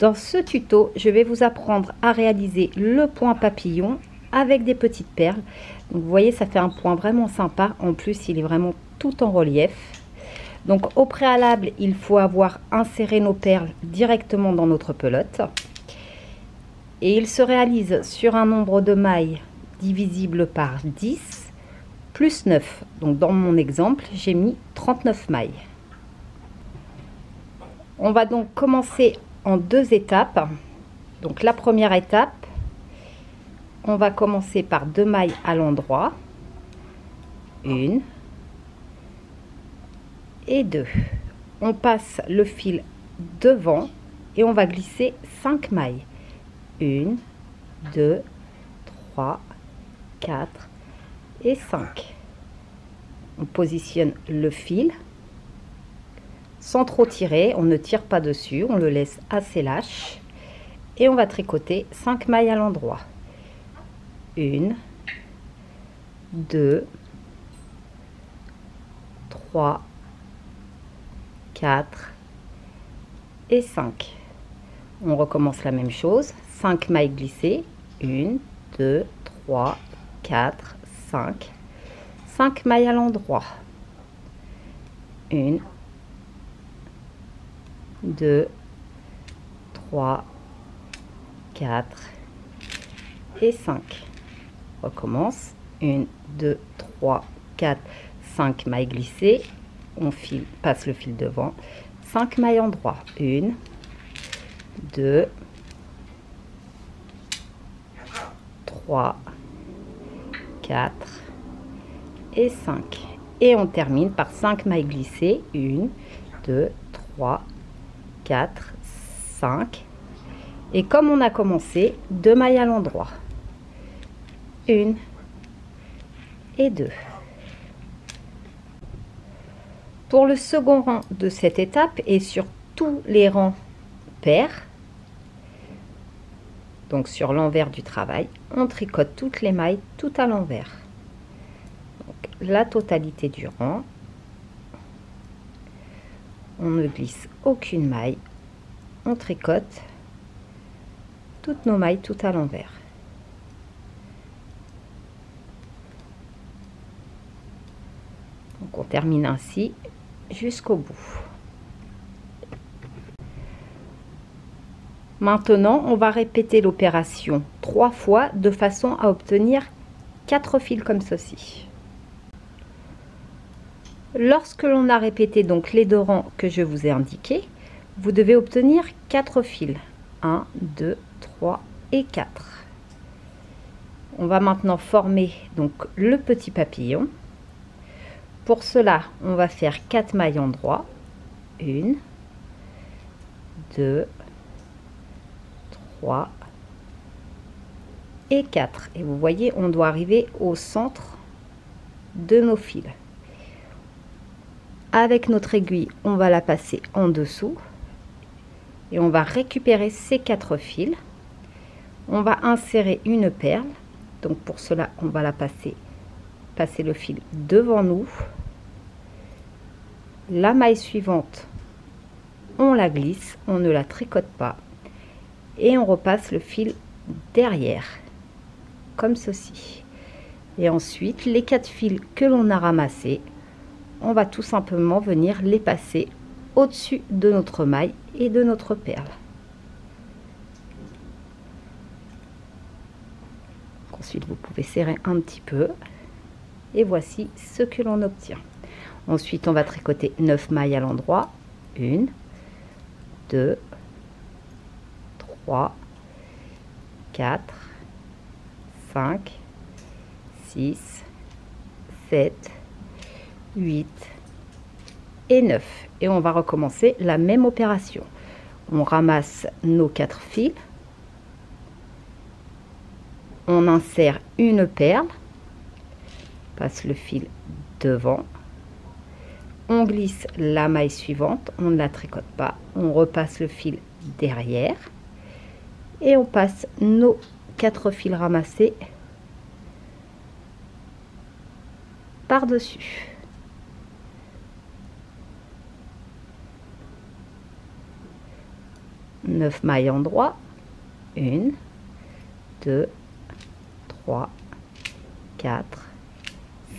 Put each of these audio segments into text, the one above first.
Dans ce tuto, je vais vous apprendre à réaliser le point papillon avec des petites perles. Donc, vous voyez, ça fait un point vraiment sympa. En plus, il est vraiment tout en relief. Donc au préalable, il faut avoir inséré nos perles directement dans notre pelote. Et il se réalise sur un nombre de mailles divisible par 10 plus 9. Donc dans mon exemple, j'ai mis 39 mailles. On va donc commencer en deux étapes. Donc la première étape, on va commencer par 2 mailles à l'endroit. 1 et 2. On passe le fil devant et on va glisser 5 mailles. 1, 2, 3, 4 et 5. On positionne le fil sans trop tirer, on ne tire pas dessus, on le laisse assez lâche et on va tricoter 5 mailles à l'endroit. 1, 2, 3, 4 et 5. On recommence la même chose, 5 mailles glissées, 1, 2, 3, 4, 5. 5 mailles à l'endroit. 1, 2, 3, 4 et 5. Recommence. 1, 2, 3, 4, 5 mailles glissées. On passe le fil devant. 5 mailles endroit. 1, 2, 3, 4 et 5. Et on termine par 5 mailles glissées. 1, 2, 3, 4, 5. Et comme on a commencé, 2 mailles à l'endroit. 1 et 2. Pour le second rang de cette étape et sur tous les rangs pairs, donc sur l'envers du travail, on tricote toutes les mailles tout à l'envers. La totalité du rang, on ne glisse aucune maille, on tricote toutes nos mailles tout à l'envers. Donc on termine ainsi jusqu'au bout. Maintenant, on va répéter l'opération 3 fois de façon à obtenir 4 fils comme ceci. Lorsque l'on a répété donc les 2 rangs que je vous ai indiqués, vous devez obtenir 4 fils. 1, 2, 3 et 4. On va maintenant former donc le petit papillon. Pour cela, on va faire 4 mailles endroit. 1, 2, 3 et 4. Et vous voyez, on doit arriver au centre de nos fils. Avec notre aiguille, on va la passer en dessous et on va récupérer ces 4 fils. On va insérer une perle. Donc pour cela, on va la passer le fil devant nous. La maille suivante, on la glisse, on ne la tricote pas et on repasse le fil derrière comme ceci. Et ensuite, les 4 fils que l'on a ramassés, on va tout simplement venir les passer au-dessus de notre maille et de notre perle. Ensuite, vous pouvez serrer un petit peu et voici ce que l'on obtient. Ensuite, on va tricoter 9 mailles à l'endroit. 1, 2, 3, 4, 5, 6, 7, 8 et 9. Et on va recommencer la même opération. On ramasse nos 4 fils. On insère une perle. Passe le fil devant. On glisse la maille suivante. On ne la tricote pas. On repasse le fil derrière. Et on passe nos 4 fils ramassés par-dessus. 9 mailles endroit, 1, 2, 3, 4,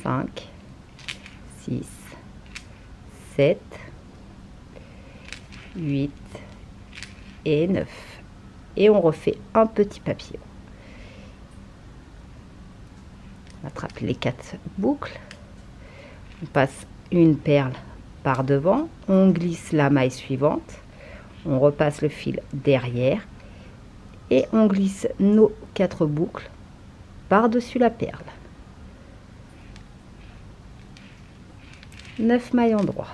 5, 6, 7, 8 et 9. Et on refait un petit papillon. On attrape les 4 boucles. On passe une perle par devant. On glisse la maille suivante. On repasse le fil derrière. Et on glisse nos 4 boucles par-dessus la perle. 9 mailles endroit.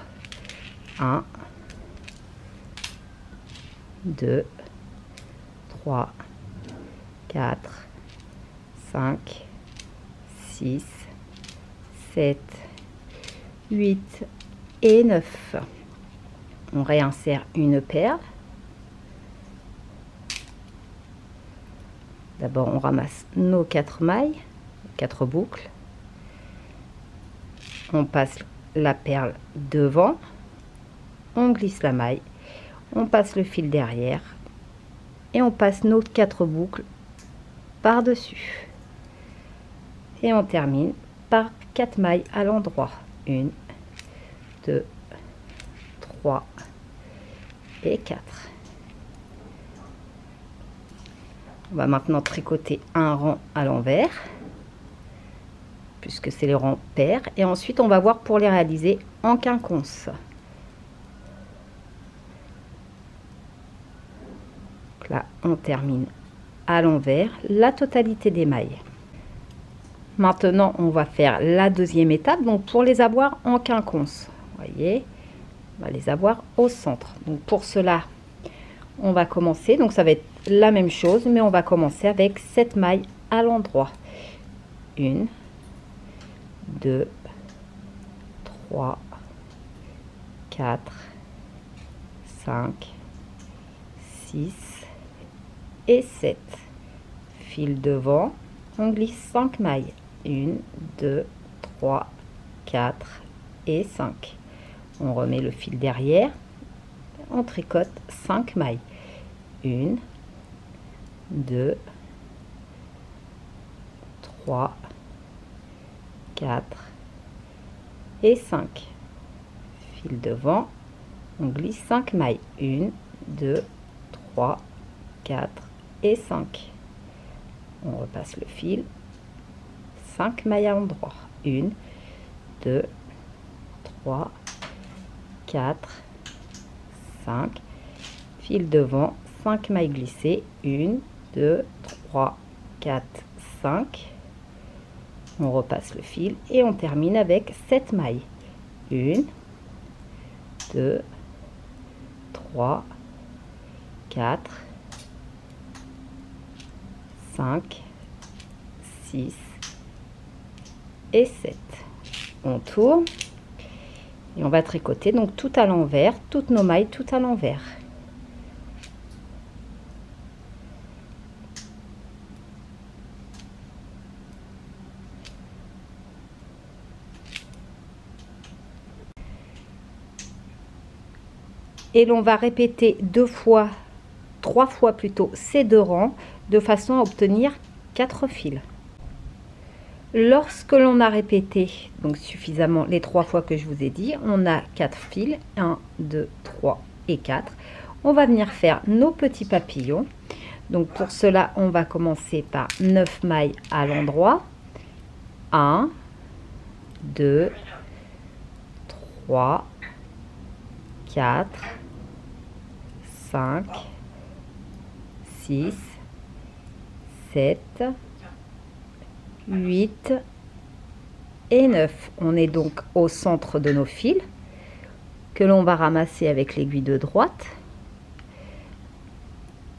1, 2, 3, 4, 5, 6, 7, 8 et 9. On réinsère une perle. D'abord, on ramasse nos 4 mailles, 4 boucles. On passe la perle devant. On glisse la maille. On passe le fil derrière. Et on passe nos 4 boucles par-dessus. Et on termine par 4 mailles à l'endroit. 1, 2, 3 et 4. On va maintenant tricoter un rang à l'envers, puisque c'est les rangs pairs. Et ensuite, on va voir pour les réaliser en quinconce. Donc là, on termine à l'envers la totalité des mailles. Maintenant, on va faire la deuxième étape. Donc, pour les avoir en quinconce, vous voyez, on va les avoir au centre. Donc, pour cela, on va commencer. Donc, ça va être la même chose, mais on va commencer avec 7 mailles à l'endroit. 1, 2, 3, 4, 5, 6 et 7. Fil devant, on glisse 5 mailles. 1, 2, 3, 4 et 5. On remet le fil derrière, on tricote 5 mailles. 1, 2, 3, 4 et 5. Fil devant, on glisse 5 mailles. 1, 2, 3, 4 et 5. On repasse le fil. 5 mailles à l'endroit. 1, 2, 3, 4, 5. Fil devant, 5 mailles glissées. 1, 2, 3, 4, 5. On repasse le fil et on termine avec 7 mailles. 1, 2, 3, 4, 5, 6 et 7. On tourne et on va tricoter donc tout à l'envers, toutes nos mailles tout à l'envers. Et l'on va répéter 2 fois, 3 fois plutôt ces 2 rangs de façon à obtenir 4 fils. Lorsque l'on a répété donc suffisamment les 3 fois que je vous ai dit, on a 4 fils, 1, 2, 3 et 4. On va venir faire nos petits papillons. Donc pour cela, on va commencer par 9 mailles à l'endroit. 1, 2, 3, 4, 5, 6, 7, 8 et 9. On est donc au centre de nos fils que l'on va ramasser avec l'aiguille de droite.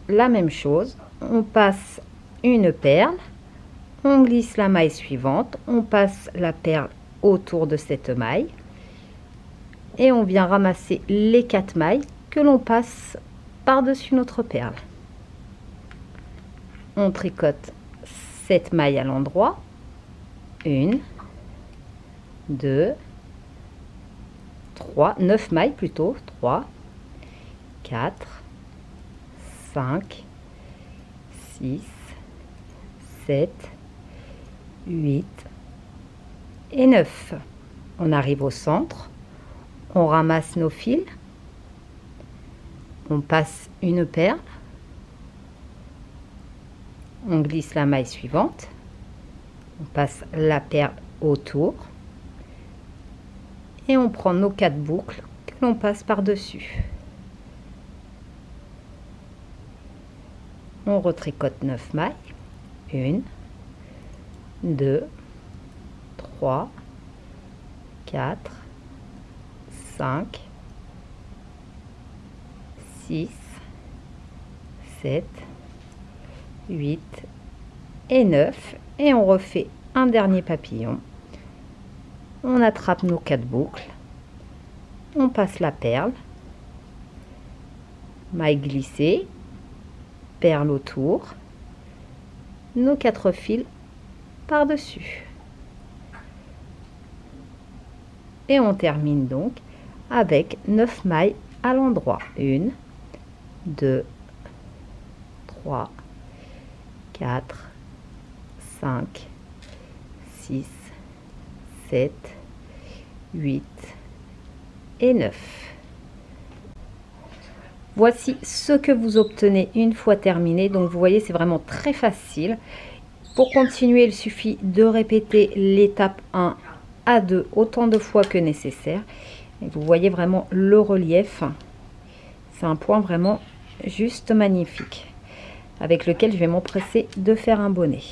La même chose, on passe une perle, on glisse la maille suivante, on passe la perle autour de cette maille et on vient ramasser les 4 mailles que l'on passe par-dessus notre perle. On tricote 7 mailles à l'endroit. 1, 2, 3, 9 mailles plutôt. 3, 4, 5, 6, 7, 8 et 9. On arrive au centre, on ramasse nos fils, on passe une perle, on glisse la maille suivante, on passe la perle autour et on prend nos 4 boucles que l'on passe par-dessus. On retricote 9 mailles, 1, 2, 3, 4, 5, 6, 7, 8 et 9 et on refait un dernier papillon. On attrape nos 4 boucles, on passe la perle, maille glissée, perle autour, nos 4 fils par-dessus. Et on termine donc avec 9 mailles à l'endroit. 1, 2, 3, 4, 5, 6, 7, 8 et 9. Voici ce que vous obtenez une fois terminé. Donc vous voyez, c'est vraiment très facile. Pour continuer, il suffit de répéter l'étape 1 à 2 autant de fois que nécessaire. Et vous voyez vraiment le relief. C'est un point vraiment juste magnifique avec lequel je vais m'empresser de faire un bonnet.